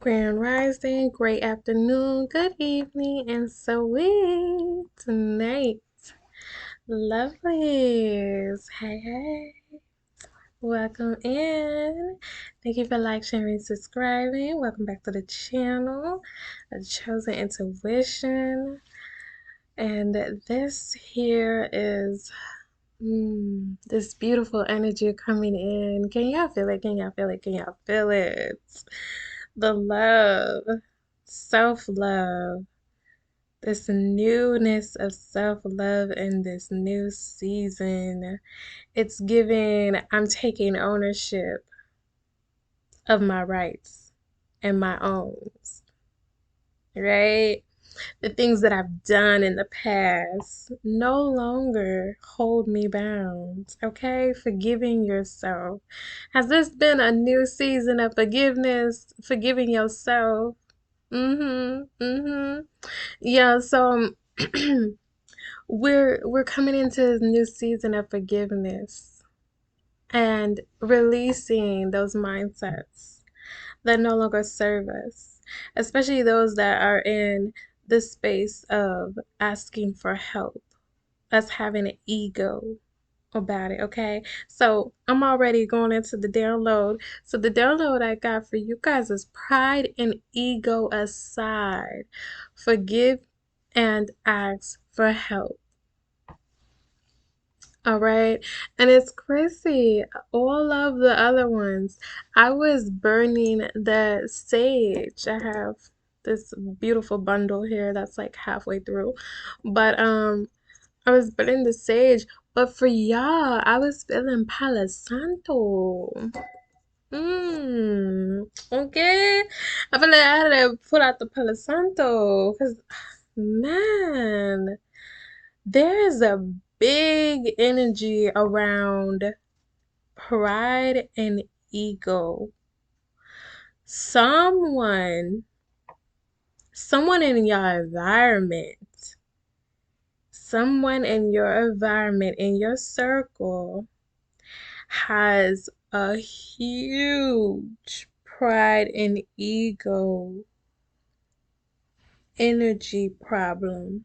Grand Rising, great afternoon, good evening, and sweet night, lovelies. Hey, hey, welcome in. Thank you for sharing, subscribing. Welcome back to the channel, A Chosen Intuition. And this here is this beautiful energy coming in. Can y'all feel it? Can y'all feel it? Can y'all feel it? The love, self-love, this newness of self-love in this new season. It's giving, I'm taking ownership of my rights and my owns, right? The things that I've done in the past no longer hold me bound, okay? Forgiving yourself. Has this been a new season of forgiveness? Forgiving yourself? Yeah, so we're coming into a new season of forgiveness and releasing those mindsets that no longer serve us, especially those that are in the space of asking for help, us having an ego about it, okay? So I'm already going into the download. So the download I got for you guys is pride and ego aside. Forgive and ask for help. All right. And it's crazy. All of the other ones, I was burning the sage. I have this beautiful bundle here that's like halfway through. But I was burning the sage. But for y'all, I was feeling Palo Santo. Okay. I feel like I had to pull out the Palo Santo because, man, there is a big energy around pride and ego. Someone in your environment, in your circle has a huge pride and ego energy problem,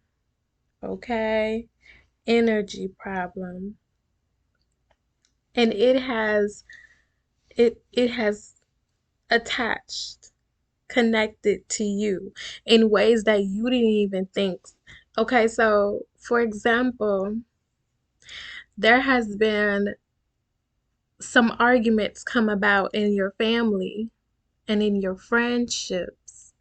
okay? Energy problem. And it has attached, connected to you in ways that you didn't even think. Okay, so for example, there has been some arguments come about in your family and in your friendships,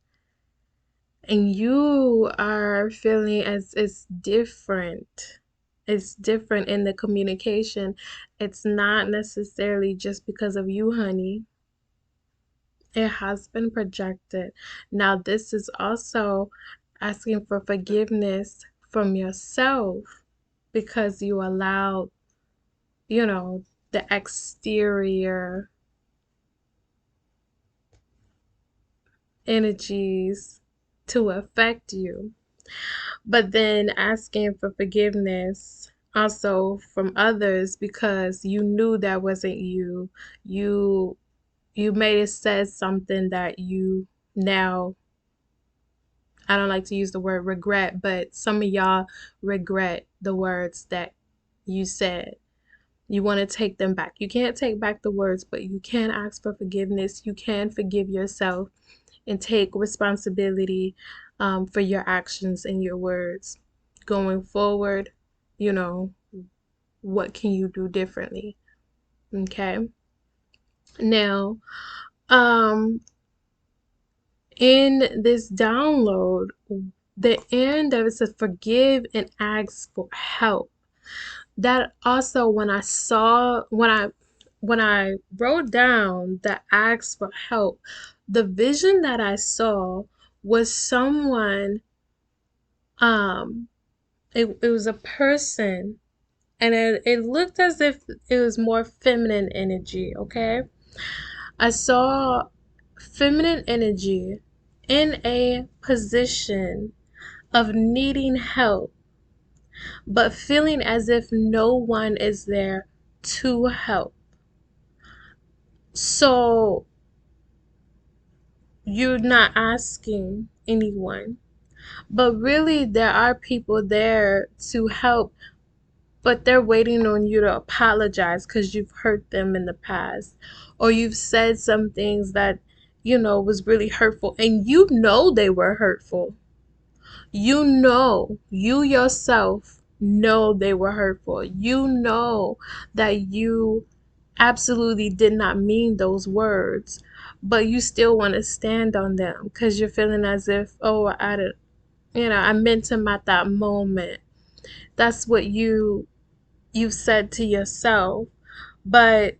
and you are feeling as it's different. It's different in the communication. It's not necessarily just because of you, honey. It has been projected. Now, this is also asking for forgiveness from yourself because you allowed, the exterior energies to affect you. But then asking for forgiveness also from others because you knew that wasn't you. You may have said something that you now, I don't like to use the word regret, but some of y'all regret the words that you said. You want to take them back. You can't take back the words, but you can ask for forgiveness. You can forgive yourself and take responsibility for your actions and your words. Going forward, what can you do differently? Okay. Now, in this download, the end of it says forgive and ask for help. That also, when I wrote down the ask for help, the vision that I saw was someone, it was a person, and it looked as if it was more feminine energy, okay? I saw feminine energy in a position of needing help, but feeling as if no one is there to help. So you're not asking anyone. But really, there are people there to help, but they're waiting on you to apologize because you've hurt them in the past, or you've said some things that, was really hurtful, and they were hurtful. You yourself know they were hurtful. You know that you absolutely did not mean those words, but you still want to stand on them because you're feeling as if, oh, I meant him at that moment. That's what you've said to yourself. But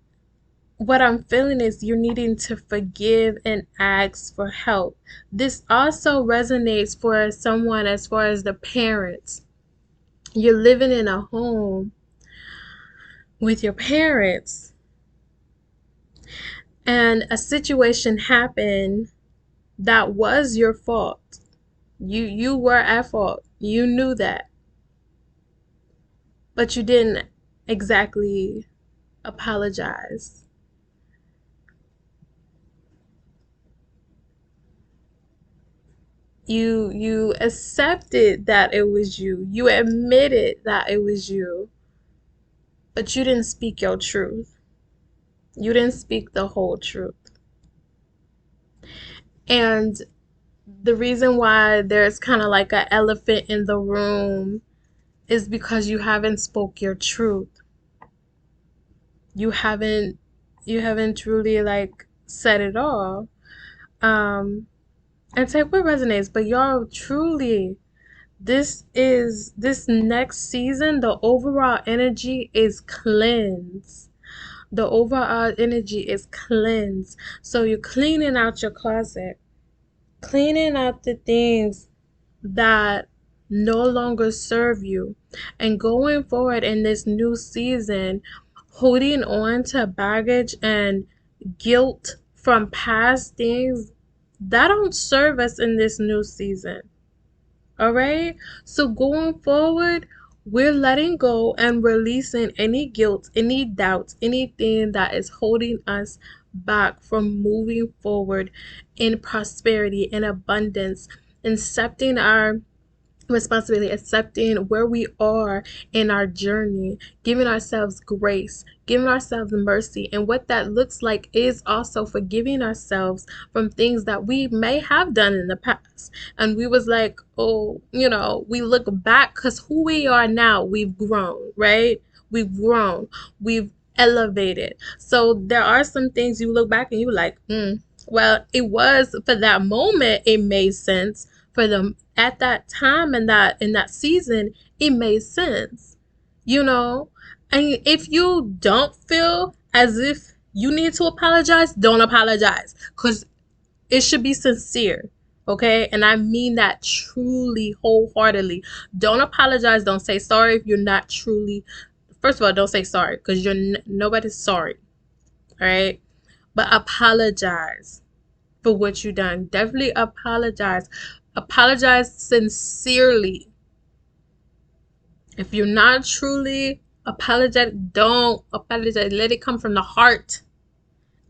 what I'm feeling is you're needing to forgive and ask for help. This also resonates for someone as far as the parents. You're living in a home with your parents, and a situation happened that was your fault. You were at fault. You knew that, but you didn't exactly apologize. You accepted that it was you. You admitted that it was you, but you didn't speak your truth. You didn't speak the whole truth. And the reason why there's kind of like an elephant in the room is because you haven't spoke your truth. You haven't truly like said it all. And take what resonates, but y'all truly, this next season, the overall energy is cleansed. The overall energy is cleansed. So you're cleaning out your closet, cleaning out the things that no longer serve you, and going forward in this new season, holding on to baggage and guilt from past things that don't serve us in this new season. All right. So going forward, we're letting go and releasing any guilt, any doubts, anything that is holding us back from moving forward in prosperity and abundance, accepting our responsibility, accepting where we are in our journey, giving ourselves grace, giving ourselves mercy. And what that looks like is also forgiving ourselves from things that we may have done in the past. And we was like, oh, we look back because who we are now, we've grown, right? We've grown, we've elevated. So there are some things you look back and you like, well, it was for that moment, it made sense for them at that time, and that in that season, it made sense, and if you don't feel as if you need to apologize, don't apologize, because it should be sincere. Okay, and I mean that truly, wholeheartedly. Don't apologize. Don't say sorry if you're not truly. First of all, don't say sorry because nobody's sorry. All right, but apologize for what you done. Definitely apologize. Apologize sincerely. If you're not truly apologetic, don't apologize. Let it come from the heart.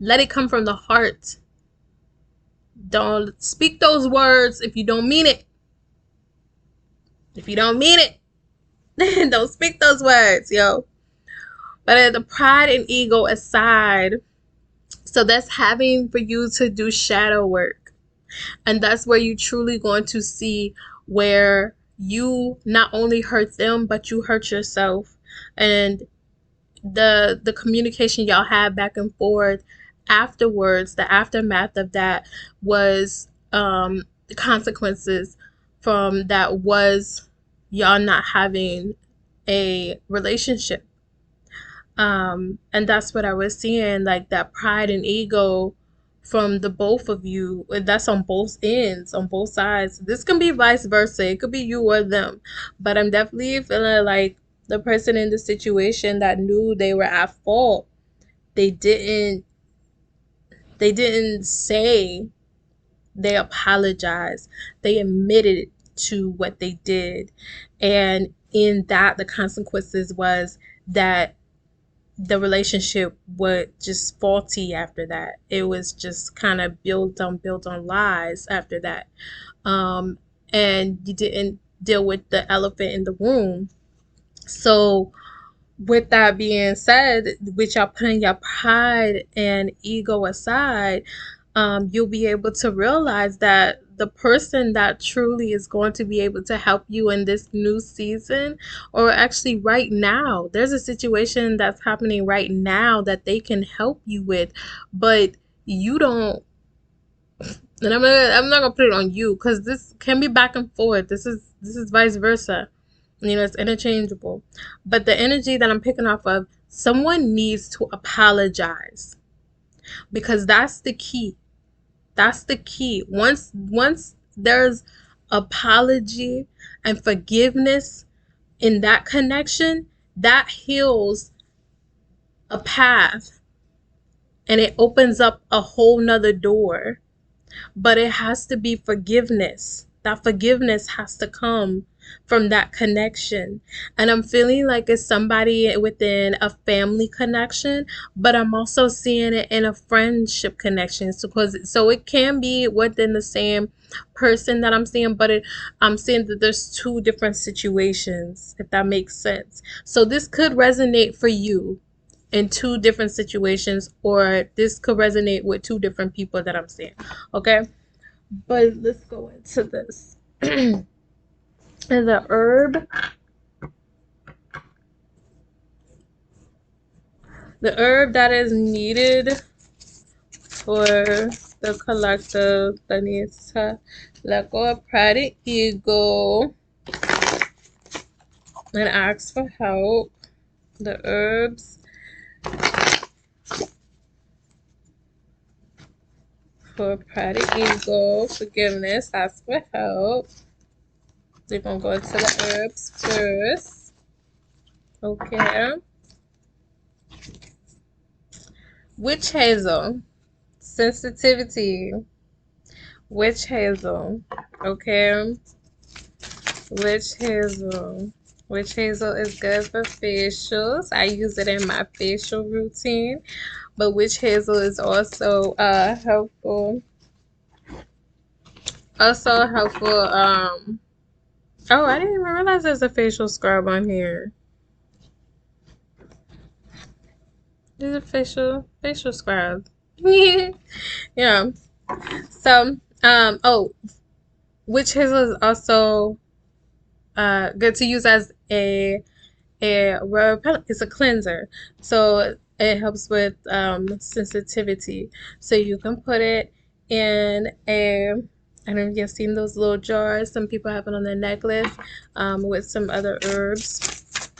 Let it come from the heart. Don't speak those words if you don't mean it. If you don't mean it, then don't speak those words, yo. But the pride and ego aside, so that's having for you to do shadow work. And that's where you truly going to see where you not only hurt them, but you hurt yourself. And the communication y'all had back and forth afterwards, the aftermath of that was the consequences from that was y'all not having a relationship. And that's what I was seeing, like that pride and ego from the both of you. That's on both ends, on both sides. This can be vice versa. It could be you or them. But I'm definitely feeling like the person in the situation that knew they were at fault, they didn't say they apologized. They admitted to what they did. And in that, the consequences was that the relationship was just faulty after that. It was just kind of built on lies after that. Um, and you didn't deal with the elephant in the room. So with that being said, with y'all putting your pride and ego aside, you'll be able to realize that the person that truly is going to be able to help you in this new season, or actually right now, there's a situation that's happening right now that they can help you with, but you don't. And I'm not gonna put it on you because this can be back and forth. This is vice versa. You know, it's interchangeable. But the energy that I'm picking off of, someone needs to apologize, because that's the key. That's the key. Once there's apology and forgiveness in that connection, that heals a path and it opens up a whole nother door. But it has to be forgiveness. That forgiveness has to come from that connection. And I'm feeling like it's somebody within a family connection, but I'm also seeing it in a friendship connection. So it can be within the same person that I'm seeing, but I'm seeing that there's two different situations, if that makes sense. So this could resonate for you in two different situations, or this could resonate with two different people that I'm seeing. Okay, but let's go into this. The herb, that is needed for the collective that needs to let go of pride and ego and ask for help. The herbs for pride and ego, forgiveness, ask for help. We're gonna go into the herbs first. Okay. Witch hazel, sensitivity. Witch hazel. Okay. Witch hazel. Witch hazel is good for facials. I use it in my facial routine. But witch hazel is also helpful. Also helpful. Oh, I didn't even realize there's a facial scrub on here. There's a facial scrub. Yeah. So, oh, witch hazel is also good to use as it's a cleanser, so it helps with sensitivity. So you can put it in a, I don't know if you've seen those little jars some people have it on their necklace, with some other herbs.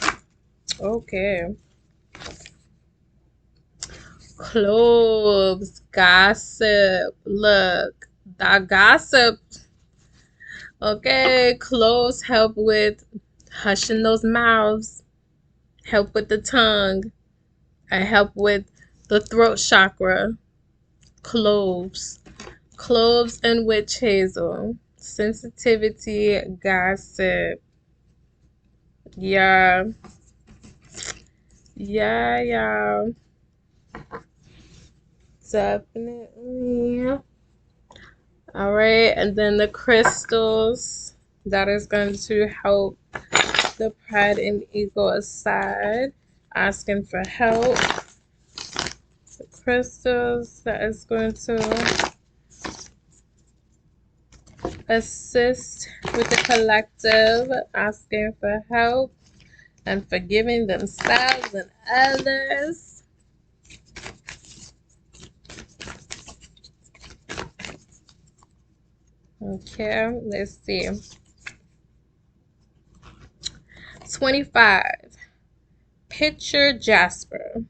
Okay. Cloves, gossip. Look, that gossip. Okay, cloves help with hushing those mouths, help with the tongue, and help with the throat chakra. Cloves. Cloves and witch hazel. Sensitivity, gossip. Yeah. Yeah, yeah. Definitely. All right, and then the crystals. That is going to help the pride and ego aside. Asking for help. The crystals, that is going to assist with the collective, asking for help and forgiving themselves and others. Okay, let's see. 25. Picture Jasper.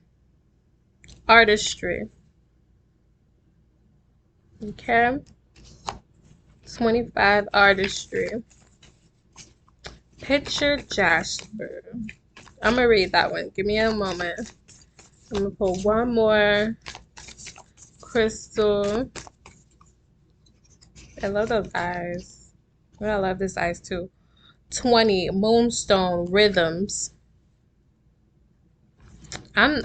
Artistry. Okay. 25. Artistry. Picture Jasper. I'm going to read that one. Give me a moment. I'm going to pull one more crystal. I love those eyes. I love this eyes too. 20. Moonstone Rhythms.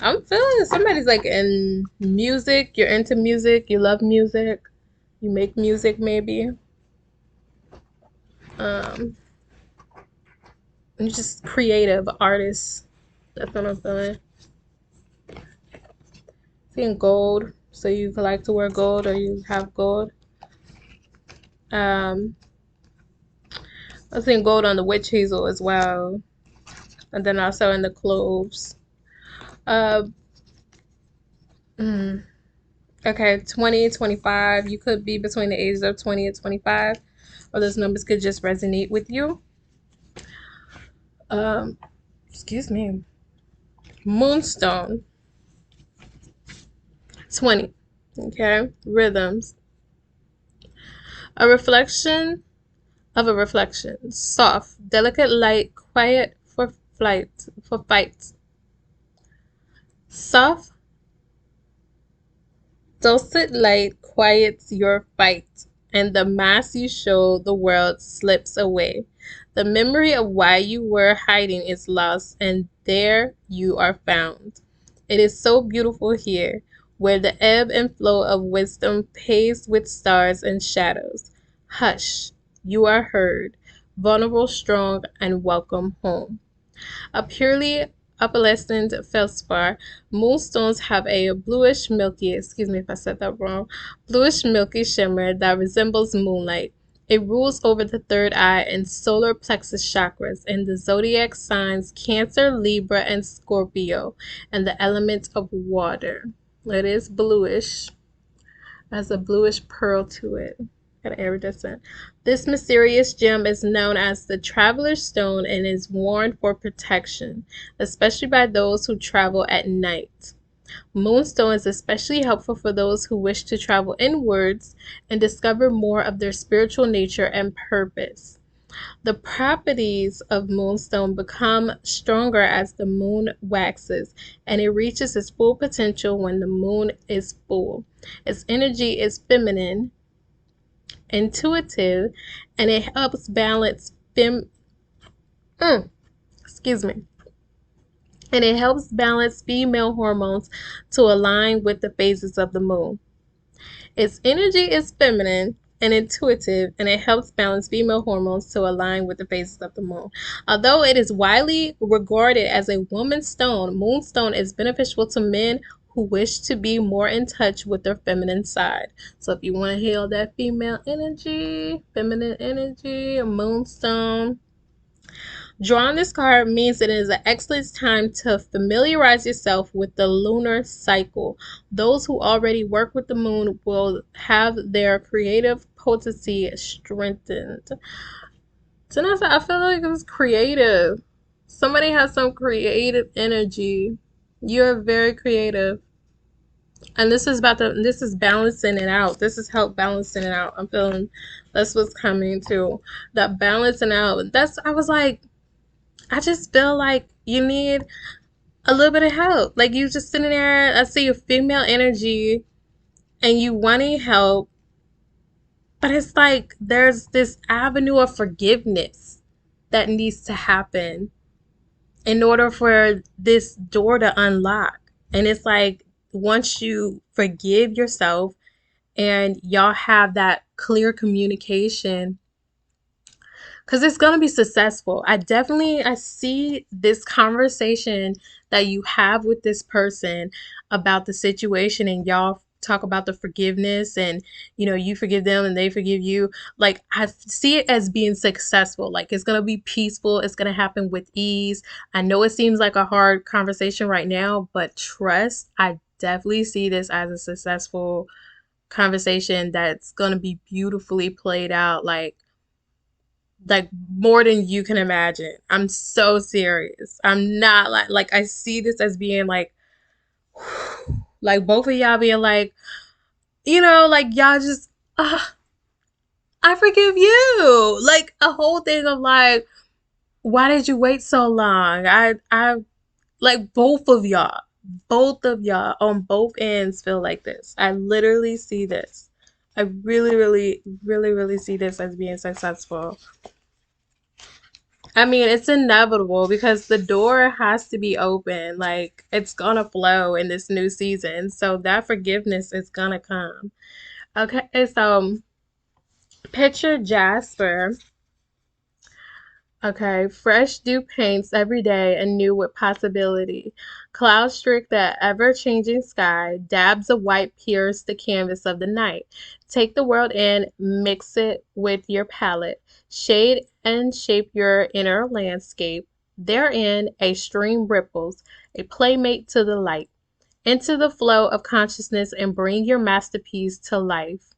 I'm feeling somebody's like in music, you're into music, you love music, you make music maybe. Um you're just creative artist. That's what I'm feeling. Seeing gold, so you like to wear gold or you have gold. Um I'm seeing gold on the witch hazel as well. And then also in the cloves. Uh mm, okay, 20, 25. You could be between the ages of 20 and 25, or those numbers could just resonate with you. Um, excuse me. Moonstone, 20. Okay, rhythms. A reflection of a reflection. Soft, delicate light, quiet for fight. Soft, dulcet light quiets your fight, and the mask you show the world slips away. The memory of why you were hiding is lost, and there you are found. It is so beautiful here, where the ebb and flow of wisdom pays with stars and shadows. Hush, you are heard, vulnerable, strong, and welcome home. A purely opalescent feldspar, moonstones have a bluish milky, excuse me if I said that wrong, bluish milky shimmer that resembles moonlight. It rules over the third eye and solar plexus chakras and the zodiac signs Cancer, Libra, and Scorpio, and the element of water. It is bluish, has a bluish pearl to it. Got an iridescent. This mysterious gem is known as the Traveler's Stone and is worn for protection, especially by those who travel at night. Moonstone is especially helpful for those who wish to travel inwards and discover more of their spiritual nature and purpose. The properties of moonstone become stronger as the moon waxes, and it reaches its full potential when the moon is full. Its energy is feminine, intuitive, and it helps balance excuse me. And it helps balance female hormones to align with the phases of the moon. Its energy is feminine and intuitive, and it helps balance female hormones to align with the phases of the moon. Although it is widely regarded as a woman's stone, moonstone is beneficial to men who wish to be more in touch with their feminine side. So if you want to heal that female energy, feminine energy, a moonstone. Drawing this card means it is an excellent time to familiarize yourself with the lunar cycle. Those who already work with the moon will have their creative potency strengthened. Tonight, I feel like it's creative. Somebody has some creative energy. You're very creative. And this is balancing it out. This is help balancing it out. I'm feeling that's what's coming to that balancing out. I was like, I just feel like you need a little bit of help. Like you just sitting there, I see your female energy and you wanting help, but it's like there's this avenue of forgiveness that needs to happen in order for this door to unlock. And it's like once you forgive yourself and y'all have that clear communication, because it's going to be successful. I see this conversation that you have with this person about the situation, and y'all talk about the forgiveness, and you forgive them and they forgive you. Like I see it as being successful. Like it's going to be peaceful. It's going to happen with ease. I know it seems like a hard conversation right now, but trust, I definitely see this as a successful conversation that's going to be beautifully played out. Like more than you can imagine. I'm so serious. I'm not like I see this as being like both of y'all being like, like y'all just I forgive you. Like a whole thing of like, why did you wait so long? I like both of y'all on both ends feel like this. I literally see this. I really, really, really, really see this as being successful. I mean, it's inevitable because the door has to be open. Like, it's gonna flow in this new season. So that forgiveness is gonna come. Okay, so picture Jasper. Okay, fresh dew paints every day anew with possibility. Clouds streak the ever-changing sky. Dabs of white pierce the canvas of the night. Take the world in, mix it with your palette. Shade and shape your inner landscape. Therein, a stream ripples, a playmate to the light. Into the flow of consciousness and bring your masterpiece to life.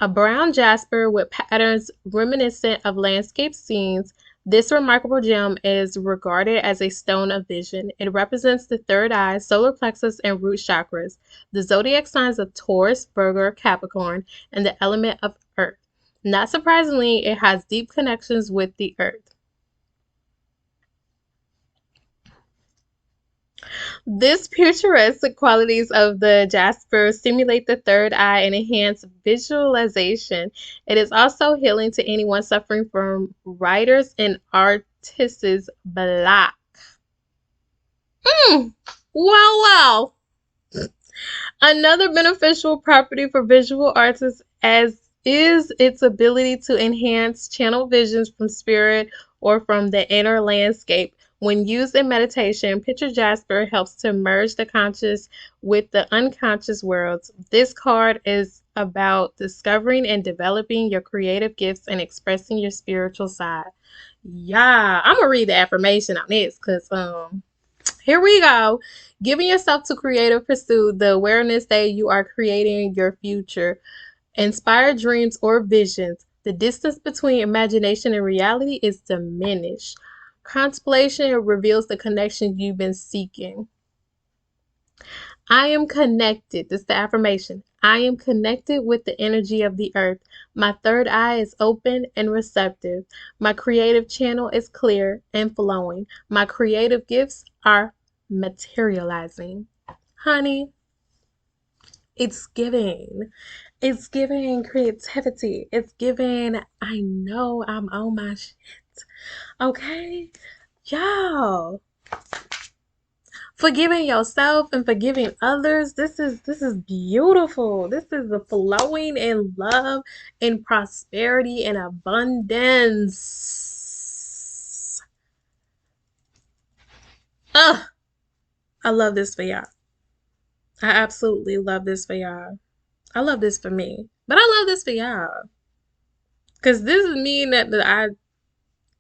A brown jasper with patterns reminiscent of landscape scenes, this remarkable gem is regarded as a stone of vision. It represents the third eye, solar plexus, and root chakras, the zodiac signs of Taurus, Virgo, Capricorn, and the element of earth. Not surprisingly, it has deep connections with the earth. This picturesque qualities of the jasper stimulate the third eye and enhance visualization. It is also healing to anyone suffering from writers and artists' block. Mm. Wow, wow. Another beneficial property for visual artists as is its ability to enhance channel visions from spirit or from the inner landscape. When used in meditation, Picture Jasper helps to merge the conscious with the unconscious worlds. This card is about discovering and developing your creative gifts and expressing your spiritual side. Yeah, I'm gonna read the affirmation on this because here we go. Giving yourself to creative pursuit, the awareness that you are creating your future. Inspire dreams or visions. The distance between imagination and reality is diminished. Contemplation reveals the connection you've been seeking. I am connected. This is the affirmation. I am connected with the energy of the earth. My third eye is open and receptive. My creative channel is clear and flowing. My creative gifts are materializing. Honey, it's giving. It's giving creativity. It's giving, I know I'm on my shit. Okay? Y'all, forgiving yourself and forgiving others, this is beautiful. This is the flowing in love and prosperity and abundance. Ugh, I love this for y'all. I absolutely love this for y'all. I love this for me, but I love this for y'all because this is me that I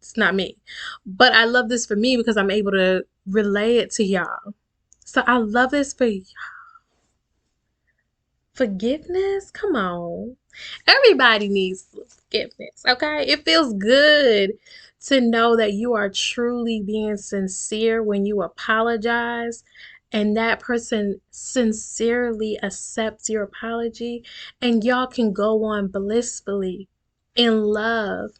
it's not me, but I love this for me because I'm able to relay it to y'all. So I love this for forgiveness. Come on. Everybody needs forgiveness, okay? It feels good to know that you are truly being sincere when you apologize and that person sincerely accepts your apology and y'all can go on blissfully in love.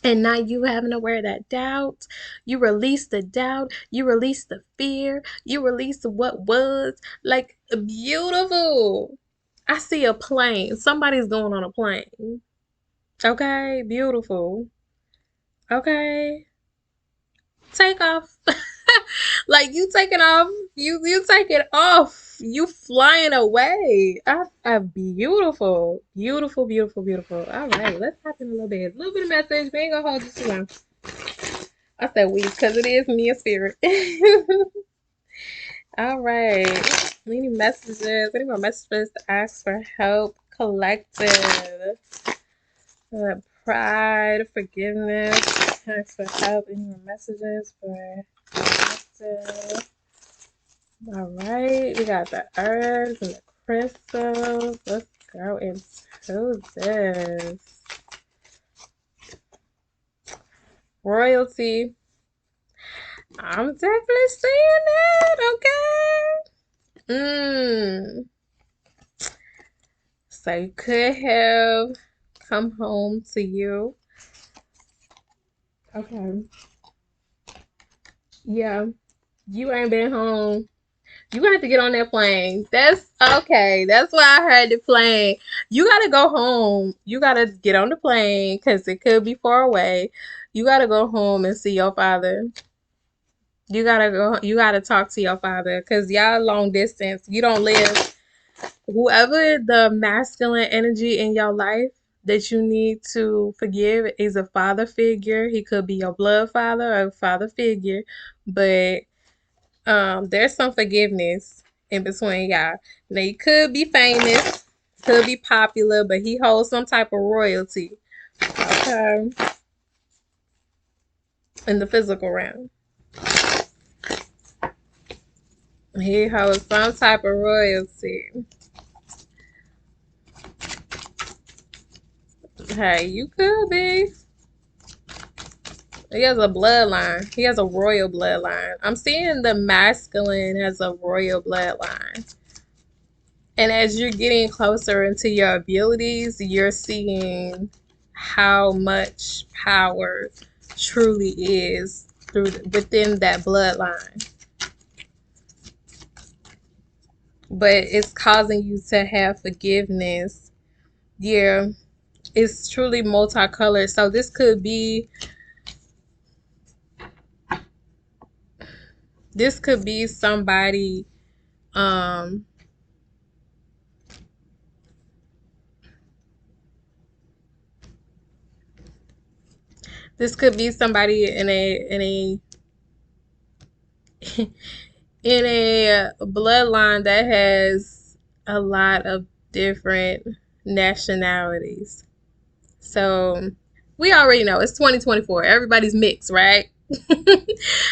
And now you having to wear that doubt. You release the doubt. You release the fear. You release what was. Like, beautiful. I see a plane. Somebody's going on a plane. Okay, beautiful. Okay, take off. Like you taking off. You take it off. You flying away. I beautiful, beautiful, beautiful, beautiful. All right, let's hop in a little bit. A little bit of message. We ain't gonna hold you too long. I said we because it is me a spirit. All right. Any messages? Any more messages to ask for help? Collective. Pride, forgiveness. Ask for help. Any more messages for collective? All right. We got the herbs and the crystals. Let's go into this. Royalty. I'm definitely seeing that. Okay. So you could have come home to you. Okay. Yeah. You ain't been home. You got to get on that plane. That's okay. That's why I heard the plane. You got to go home. You got to get on the plane because it could be far away. You got to go home and see your father. You got to go. You got to talk to your father because y'all long distance. You don't live. Whoever the masculine energy in your life that you need to forgive is a father figure. He could be your blood father or a father figure, but there's some forgiveness in between y'all. Now he could be famous, could be popular, but he holds some type of royalty. Okay. In the physical realm. He holds some type of royalty. Hey, you could be. He has a bloodline. He has a royal bloodline. I'm seeing the masculine has a royal bloodline. And as you're getting closer into your abilities, you're seeing how much power truly is within that bloodline. But it's causing you to have forgiveness. Yeah, it's truly multicolored. So this could be somebody this could be somebody in a in a bloodline that has a lot of different nationalities. So we already know it's 2024. Everybody's mixed, right?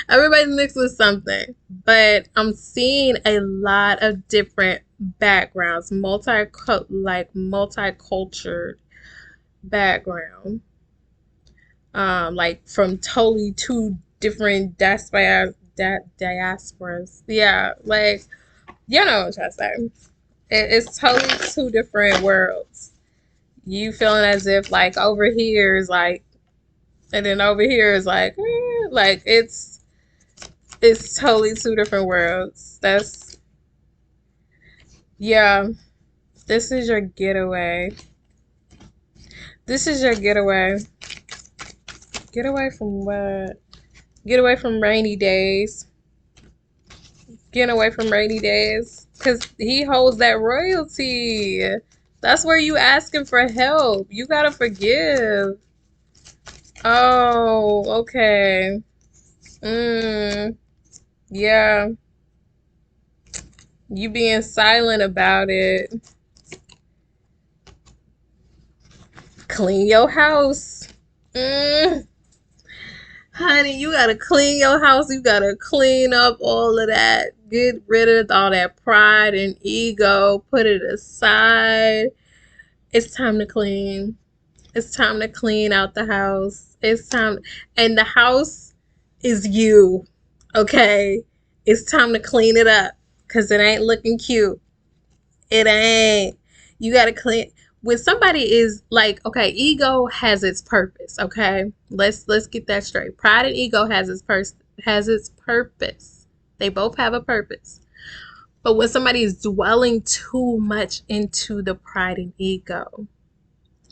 Everybody's mixed with something. But I'm seeing a lot of different backgrounds, multicultural background. Like from totally two different diasporas. Yeah, like you know what I'm trying to say. It's totally two different worlds. You feeling as if like over here is like, and then over here is like it's totally two different worlds. That's yeah. This is your getaway. This is your getaway. Get away from what? Get away from rainy days. Get away from rainy days. Because he holds that royalty. That's where you asking for help. You gotta forgive. Oh, okay. Yeah. You being silent about it. Clean your house. Honey, you gotta clean your house. You gotta clean up all of that. Get rid of all that pride and ego. Put it aside. It's time to clean. It's time to clean out the house. It's time. And the house is you. Okay? It's time to clean it up. Because it ain't looking cute. It ain't. You gotta clean. When somebody is like, okay, ego has its purpose. Okay, let's get that straight. Pride and ego has its purpose. They both have a purpose. But when somebody is dwelling too much into the pride and ego,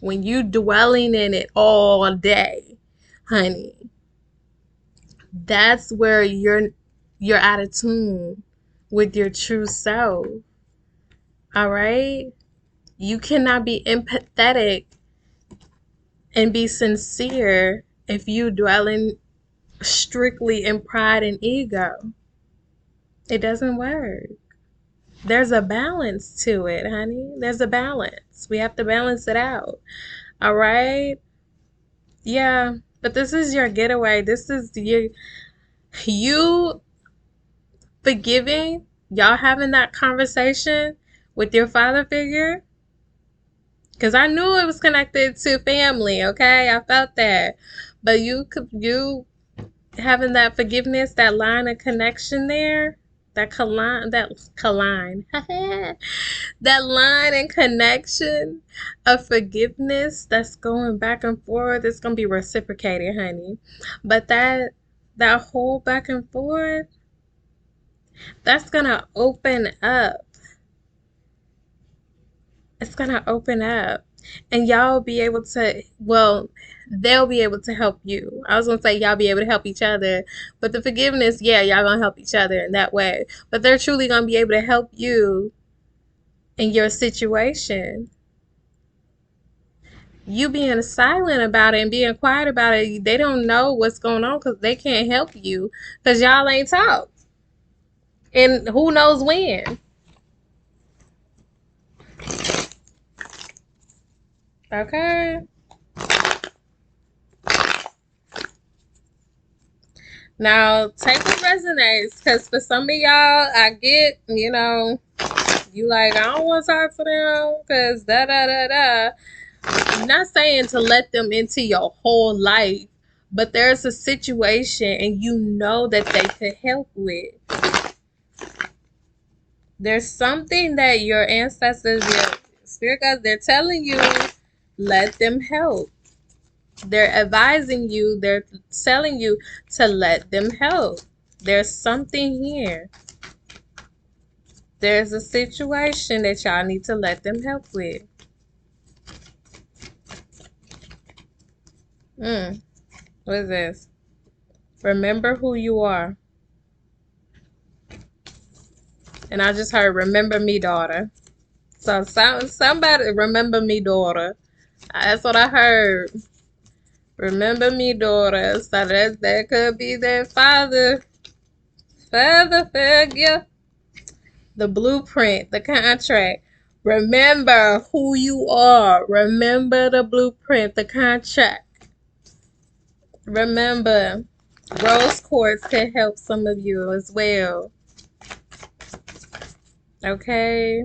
when you dwelling in it all day, honey, that's where you're out of tune with your true self. All right. You cannot be empathetic and be sincere if you dwelling strictly in pride and ego. It doesn't work. There's a balance to it, honey. There's a balance. We have to balance it out. All right? Yeah. But this is your getaway. This is you forgiving, y'all having that conversation with your father figure. Because I knew it was connected to family, okay? I felt that. But you having that forgiveness, that line of connection there, that that line and connection of forgiveness that's going back and forth, it's gonna be reciprocated, honey. But that whole back and forth, That's gonna open up. It's gonna open up. And y'all be able to, well, they'll be able to help you. I was gonna say y'all be able to help each other, but the forgiveness, yeah, y'all gonna help each other in that way. But they're truly gonna be able to help you in your situation. You being silent about it and being quiet about it, they don't know what's going on because they can't help you because y'all ain't talked. And who knows when. Okay. Now take what resonates because for some of y'all, I get, you like, I don't want to talk to them because da da da da. I'm not saying to let them into your whole life, but there's a situation and you know that they could help with. There's something that your ancestors, your spirit guides, they're telling you, let them help. They're advising you, they're telling you to let them help. There's something here. There's a situation that y'all need to let them help with. What is this? Remember who you are. And I just heard, remember me, daughter. So somebody, remember me, daughter. That's what I heard. Remember me, daughter. So that could be their father figure. The blueprint, the contract. Remember who you are. Remember the blueprint, the contract. Remember, rose quartz can help some of you as well. Okay?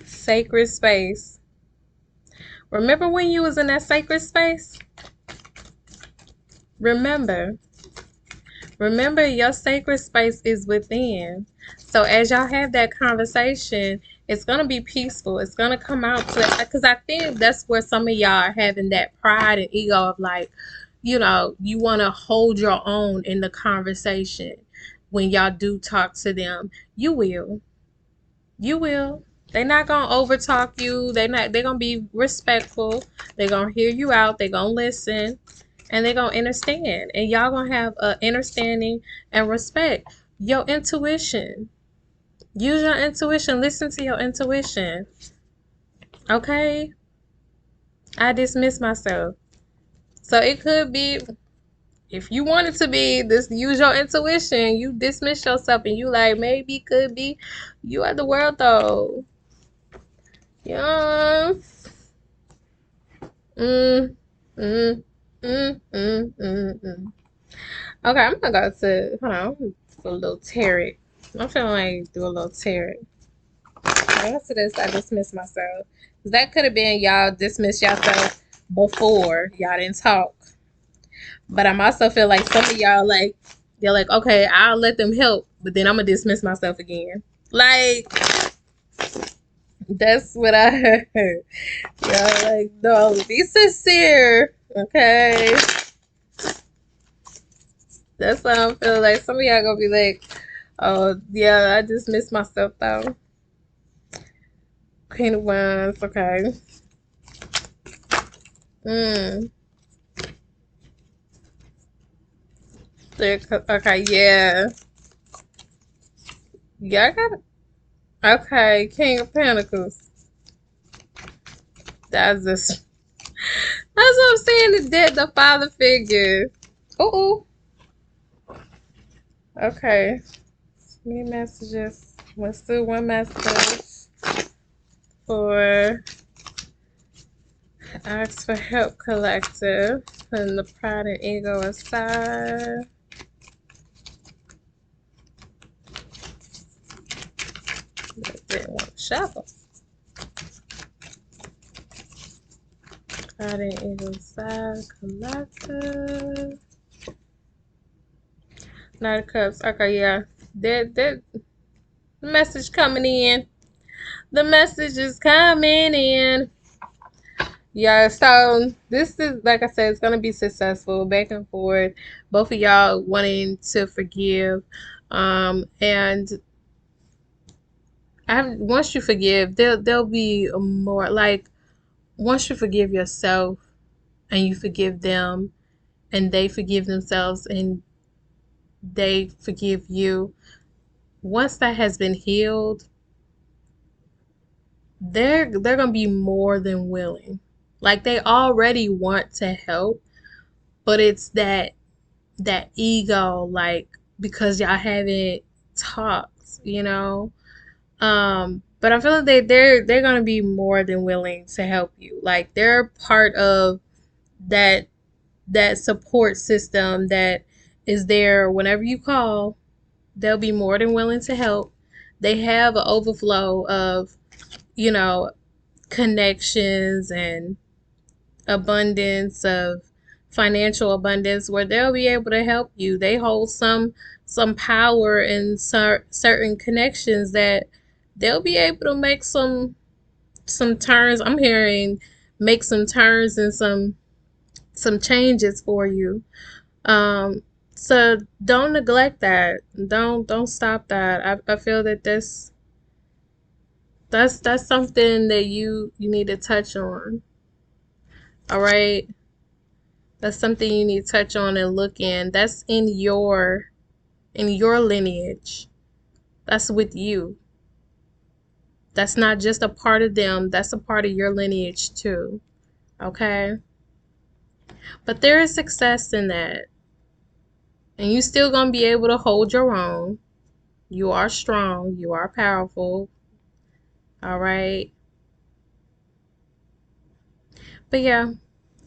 Sacred space. Remember when you was in that sacred space? Remember your sacred space is within. So as y'all have that conversation, it's going to be peaceful. It's going to come out to, because I think that's where some of y'all are having that pride and ego of like, you want to hold your own in the conversation. When y'all do talk to them, you will. They're not going to overtalk you. They're going to be respectful. They're going to hear you out. They're going to listen. And they're going to understand. And y'all going to have a understanding and respect. Your intuition. Use your intuition. Listen to your intuition. Okay? I dismiss myself. So it could be, if you want it to be this, use your intuition. You dismiss yourself and you like, maybe, could be. You are the world though. Yeah. Mm, mm, mm, mm, mm, mm. Okay, I'm gonna go to, hold on, I'm gonna do a little tarot. I'm feeling like do a little tarot. After this, I dismiss myself. That could have been y'all dismiss yourself before y'all didn't talk. But I'm also feel like some of y'all like, they're like, okay, I'll let them help, but then I'm gonna dismiss myself again. Like, that's what I heard. Y'all like, no, be sincere, okay? That's why I'm feeling like some of y'all gonna be like, oh yeah, I just missed myself though. Queen of Wands, okay. Okay, yeah. Yeah, I got it. Okay, King of Pentacles. That's just, that's what I'm saying. The father figure. Oh, okay. New messages. Let's do one message for Ask for Help Collective and the pride and ego aside. Didn't want to shuffle. Pride and ego aside, collective. Knight of Cups. Okay, yeah. The message coming in. The message is coming in. Yeah, so this is, like I said, it's going to be successful, back and forth. Both of y'all wanting to forgive. And once you forgive, there'll be more like once you forgive yourself and you forgive them and they forgive themselves and they forgive you. Once that has been healed, they're gonna be more than willing. Like they already want to help, but it's that ego, like because y'all haven't talked, you know. But I feel like they're gonna be more than willing to help you. Like they're part of that that support system that is there whenever you call. They'll be more than willing to help. They have an overflow of, you know, connections and abundance of financial abundance where they'll be able to help you. They hold some power in certain connections that they'll be able to make some turns. I'm hearing make some turns and some changes for you. So don't neglect that. Don't stop that. I feel that that's something that you need to touch on. All right. That's something you need to touch on and look in. That's in your lineage. That's with you. That's not just a part of them. That's a part of your lineage too. Okay? But there is success in that. And you still gonna be able to hold your own. You are strong. You are powerful. All right. But yeah,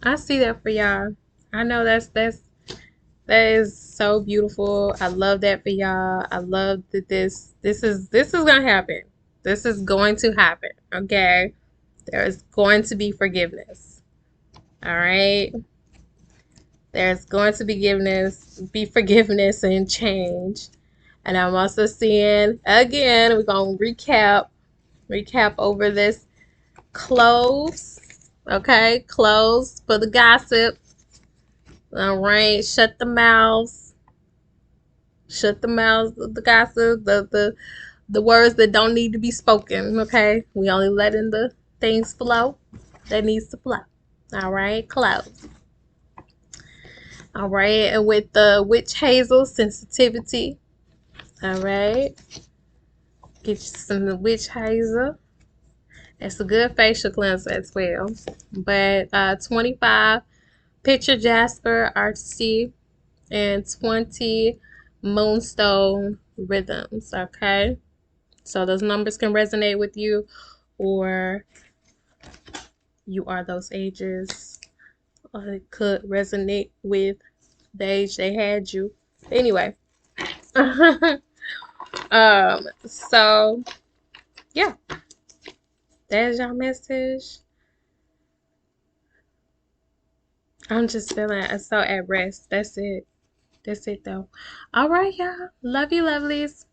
I see that for y'all. I know that is so beautiful. I love that for y'all. I love that this is gonna happen. This is going to happen. Okay. There's going to be forgiveness. All right. There's going to be forgiveness and change. And I'm also seeing again, we're gonna recap over this. Close. Okay, close for the gossip. All right, shut the mouths. Shut the mouths of the gossip, the words that don't need to be spoken. Okay, we only letting the things flow that needs to flow. All right, close. All right, and with the witch hazel sensitivity. All right, get you some witch hazel. It's a good facial cleanser as well. But 25 picture jasper artsy and 20 moonstone rhythms. Okay, so those numbers can resonate with you, or you are those ages, or it could resonate with the age they had you. Anyway, so yeah, there's your message. I'm just feeling so at rest. That's it. That's it though. All right, y'all. Love you, lovelies.